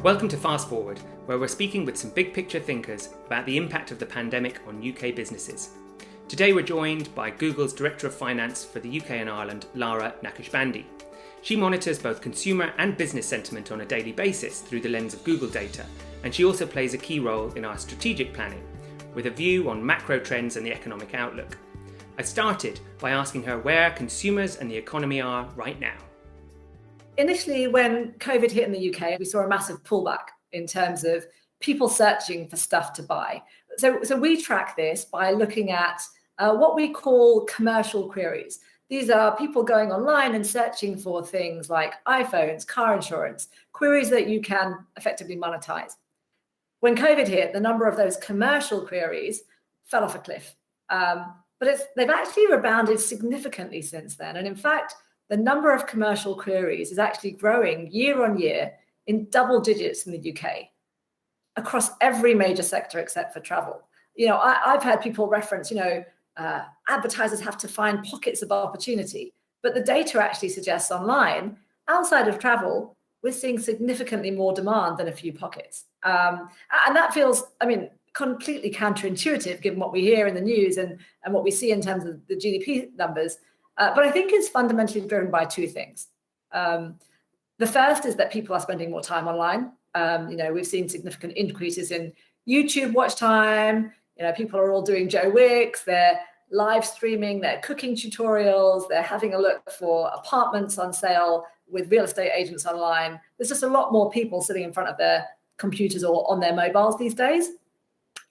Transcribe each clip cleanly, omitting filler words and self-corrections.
Welcome to Fast Forward, where we're speaking with some big picture thinkers about the impact of the pandemic on UK businesses. Today we're joined by Google's Director of Finance for the UK and Ireland, Lara Naqushbandi. She monitors both consumer and business sentiment on a daily basis through the lens of Google data, and she also plays a key role in our strategic planning, with a view on macro trends and the economic outlook. I started by asking her where consumers and the economy are right now. Initially, when COVID hit in the UK, we saw a massive pullback in terms of people searching for stuff to buy. So we track this by looking at what we call commercial queries. These are people going online and searching for things like iPhones, car insurance, queries that you can effectively monetize. When COVID hit, the number of those commercial queries fell off a cliff. But they've actually rebounded significantly since then. And in fact, the number of commercial queries is actually growing year on year in double digits in the UK across every major sector except for travel. I've had people reference, advertisers have to find pockets of opportunity, but the data actually suggests online, outside of travel, we're seeing significantly more demand than a few pockets. And that feels, completely counterintuitive given what we hear in the news and what we see in terms of the GDP numbers. But I think it's fundamentally driven by two things. The first is that people are spending more time online. We've seen significant increases in YouTube watch time. People are all doing Joe Wicks. They're live streaming their cooking tutorials. They're having a look for apartments on sale with real estate agents online. There's just a lot more people sitting in front of their computers or on their mobiles these days.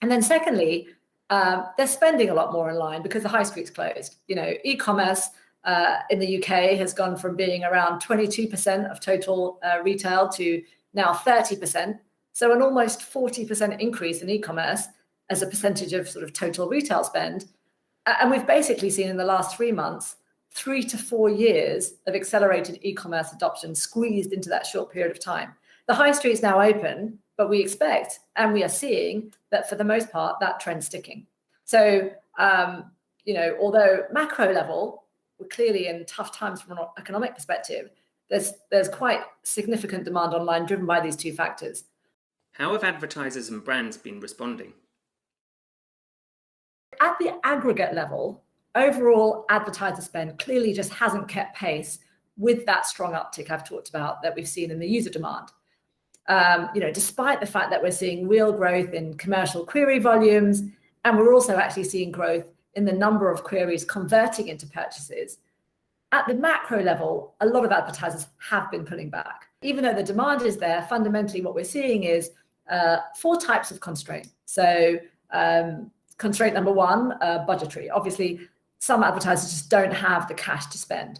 And then secondly, they're spending a lot more online because the high street's closed. E-commerce in the UK has gone from being around 22% of total retail to now 30%. So an almost 40% increase in e-commerce as a percentage of sort of total retail spend. And we've basically seen in the last 3 months, 3 to 4 years of accelerated e-commerce adoption squeezed into that short period of time. The high street is now open, but we expect, and we are seeing that for the most part, that trend's sticking. So, although macro level, we're clearly in tough times from an economic perspective, there's quite significant demand online driven by these two factors. How have advertisers and brands been responding? At the aggregate level, overall advertiser spend clearly just hasn't kept pace with that strong uptick I've talked about that we've seen in the user demand. Despite the fact that we're seeing real growth in commercial query volumes, and we're also actually seeing growth in the number of queries converting into purchases, at the macro level, a lot of advertisers have been pulling back. Even though the demand is there, fundamentally what we're seeing is 4 types of constraint. So constraint number 1, budgetary. Obviously, some advertisers just don't have the cash to spend.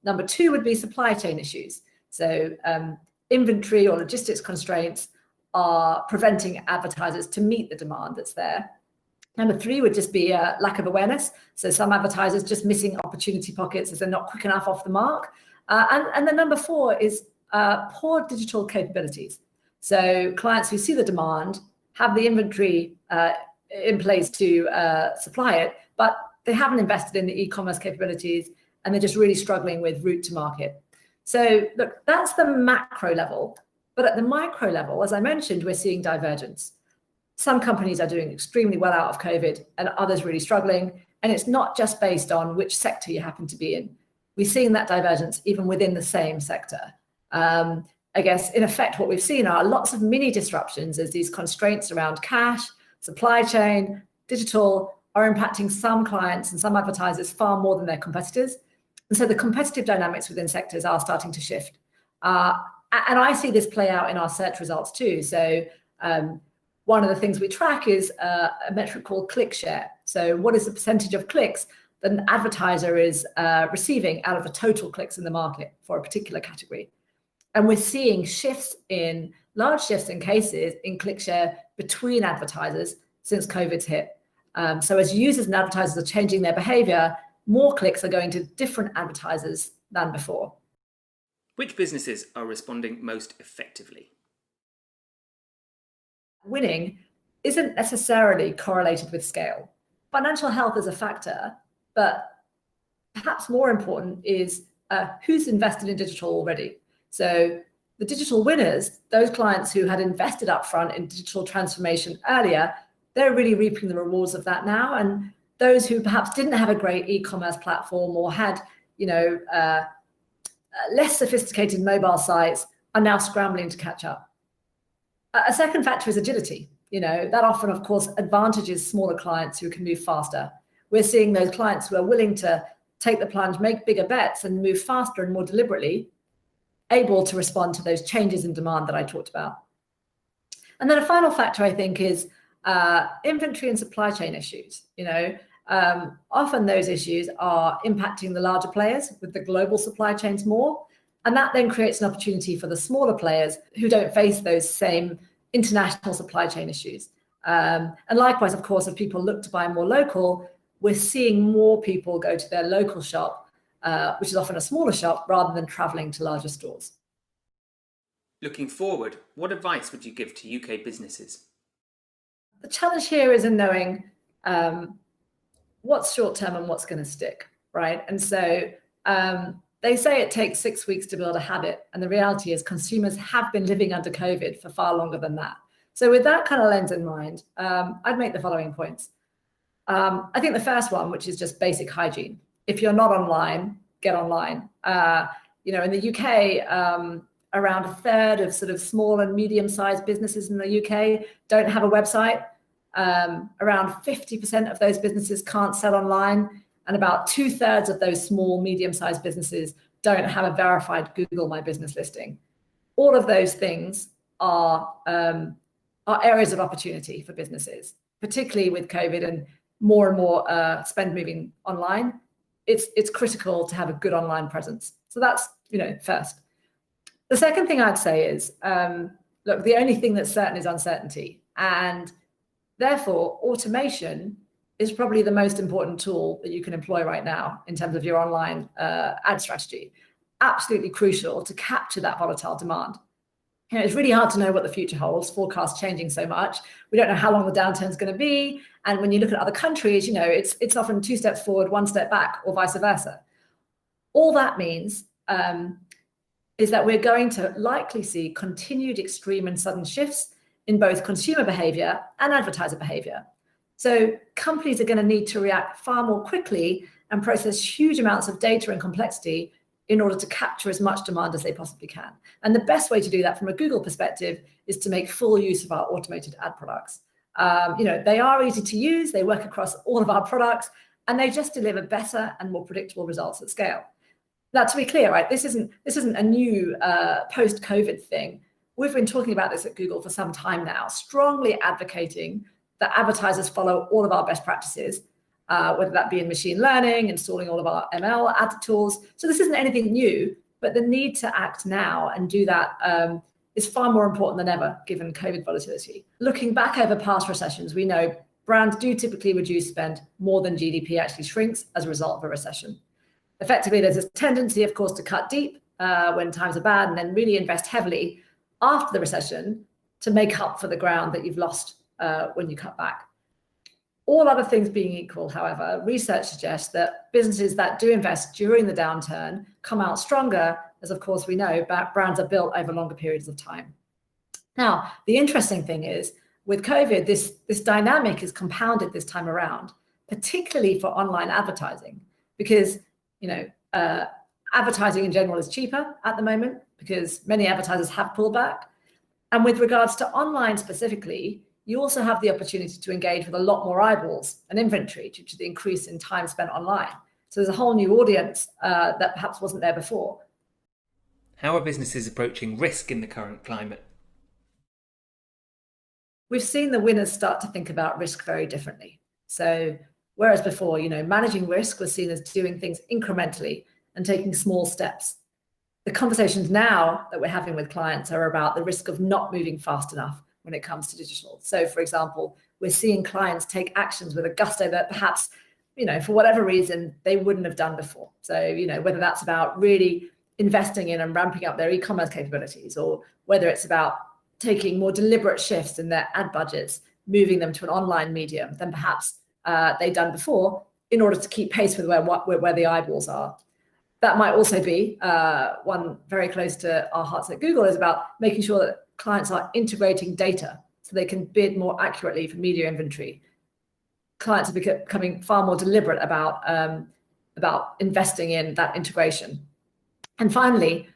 Number 2 would be supply chain issues. So inventory or logistics constraints are preventing advertisers to meet the demand that's there. Number 3 would just be a lack of awareness. So some advertisers just missing opportunity pockets as they're not quick enough off the mark. And then number 4 is poor digital capabilities. So clients who see the demand have the inventory in place to supply it, but they haven't invested in the e-commerce capabilities and they're just really struggling with route to market. So look, that's the macro level. But at the micro level, as I mentioned, we're seeing divergence. Some companies are doing extremely well out of COVID and others really struggling. And it's not just based on which sector you happen to be in. We're seeing that divergence even within the same sector. I guess, in effect, what we've seen are lots of mini disruptions as these constraints around cash, supply chain, digital are impacting some clients and some advertisers far more than their competitors. And so the competitive dynamics within sectors are starting to shift. And I see this play out in our search results too. So one of the things we track is a metric called click share. So what is the percentage of clicks that an advertiser is receiving out of the total clicks in the market for a particular category? And we're seeing large shifts in cases in click share between advertisers since COVID's hit. So as users and advertisers are changing their behavior, more clicks are going to different advertisers than before. Which businesses are responding most effectively? Winning isn't necessarily correlated with scale. Financial health is a factor, but perhaps more important is who's invested in digital already. So The digital winners, those clients who had invested upfront in digital transformation earlier, they're really reaping the rewards of that now. And those who perhaps didn't have a great e-commerce platform or had, less sophisticated mobile sites are now scrambling to catch up. A second factor is agility. That often, of course, advantages smaller clients who can move faster. We're seeing those clients who are willing to take the plunge, make bigger bets, and move faster and more deliberately, able to respond to those changes in demand that I talked about. And then a final factor, I think, is inventory and supply chain issues. Often those issues are impacting the larger players with the global supply chains more, and that then creates an opportunity for the smaller players who don't face those same international supply chain issues. And likewise, of course, if people look to buy more local, we're seeing more people go to their local shop, which is often a smaller shop, rather than traveling to larger stores. Looking forward, what advice would you give to UK businesses? The challenge here is in knowing what's short term and what's going to stick, right? And so they say it takes 6 weeks to build a habit. And the reality is consumers have been living under COVID for far longer than that. So with that kind of lens in mind, I'd make the following points. I think the first one, which is just basic hygiene. If you're not online, get online. In the UK, around a third of sort of small and medium-sized businesses in the UK don't have a website. Around 50% of those businesses can't sell online, and about 2/3 of those small, medium-sized businesses don't have a verified Google My Business listing. All of those things are areas of opportunity for businesses, particularly with COVID and more spend moving online. It's critical to have a good online presence. So that's first. The second thing I'd say is, look, the only thing that's certain is uncertainty, and therefore automation is probably the most important tool that you can employ right now in terms of your online ad strategy. Absolutely crucial to capture that volatile demand. It's really hard to know what the future holds, forecasts changing so much. We don't know how long the downturn is going to be. And when you look at other countries, it's often 2 steps forward, 1 step back, or vice versa. All that means is that we're going to likely see continued extreme and sudden shifts in both consumer behavior and advertiser behavior. So companies are going to need to react far more quickly and process huge amounts of data and complexity in order to capture as much demand as they possibly can. And the best way to do that from a Google perspective is to make full use of our automated ad products. They are easy to use, they work across all of our products, and they just deliver better and more predictable results at scale. Now, to be clear, right, this isn't a new post-COVID thing. We've been talking about this at Google for some time now, strongly advocating that advertisers follow all of our best practices, whether that be in machine learning, installing all of our ML ad tools. So this isn't anything new, but the need to act now and do that is far more important than ever, given COVID volatility. Looking back over past recessions, we know brands do typically reduce spend more than GDP actually shrinks as a result of a recession. Effectively, there's a tendency, of course, to cut deep when times are bad and then really invest heavily after the recession to make up for the ground that you've lost when you cut back. All other things being equal, however, research suggests that businesses that do invest during the downturn come out stronger, as of course we know, brands are built over longer periods of time. Now, the interesting thing is, with COVID, this dynamic is compounded this time around, particularly for online advertising, because advertising in general is cheaper at the moment because many advertisers have pulled back. And with regards to online specifically, you also have the opportunity to engage with a lot more eyeballs and inventory due to the increase in time spent online. So there's a whole new audience that perhaps wasn't there before. How are businesses approaching risk in the current climate? We've seen the winners start to think about risk very differently. So whereas before, managing risk was seen as doing things incrementally and taking small steps, the conversations now that we're having with clients are about the risk of not moving fast enough when it comes to digital. So for example, we're seeing clients take actions with a gusto that perhaps, for whatever reason, they wouldn't have done before. So, whether that's about really investing in and ramping up their e-commerce capabilities, or whether it's about taking more deliberate shifts in their ad budgets, moving them to an online medium than perhaps they'd done before in order to keep pace with where the eyeballs are. that might also be one very close to our hearts at Google, is about making sure that clients are integrating data so they can bid more accurately for media inventory. Clients are becoming far more deliberate about investing in that integration. And finally,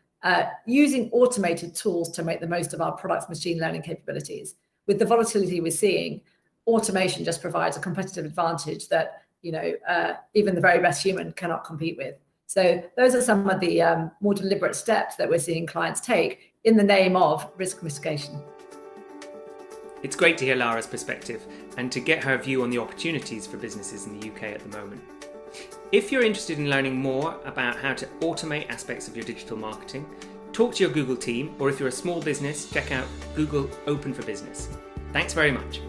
using automated tools to make the most of our product's machine learning capabilities. With the volatility we're seeing, automation just provides a competitive advantage that even the very best human cannot compete with. So those are some of the more deliberate steps that we're seeing clients take in the name of risk mitigation. It's great to hear Lara's perspective and to get her view on the opportunities for businesses in the UK at the moment. If you're interested in learning more about how to automate aspects of your digital marketing, talk to your Google team, or if you're a small business, check out Google Open for Business. Thanks very much.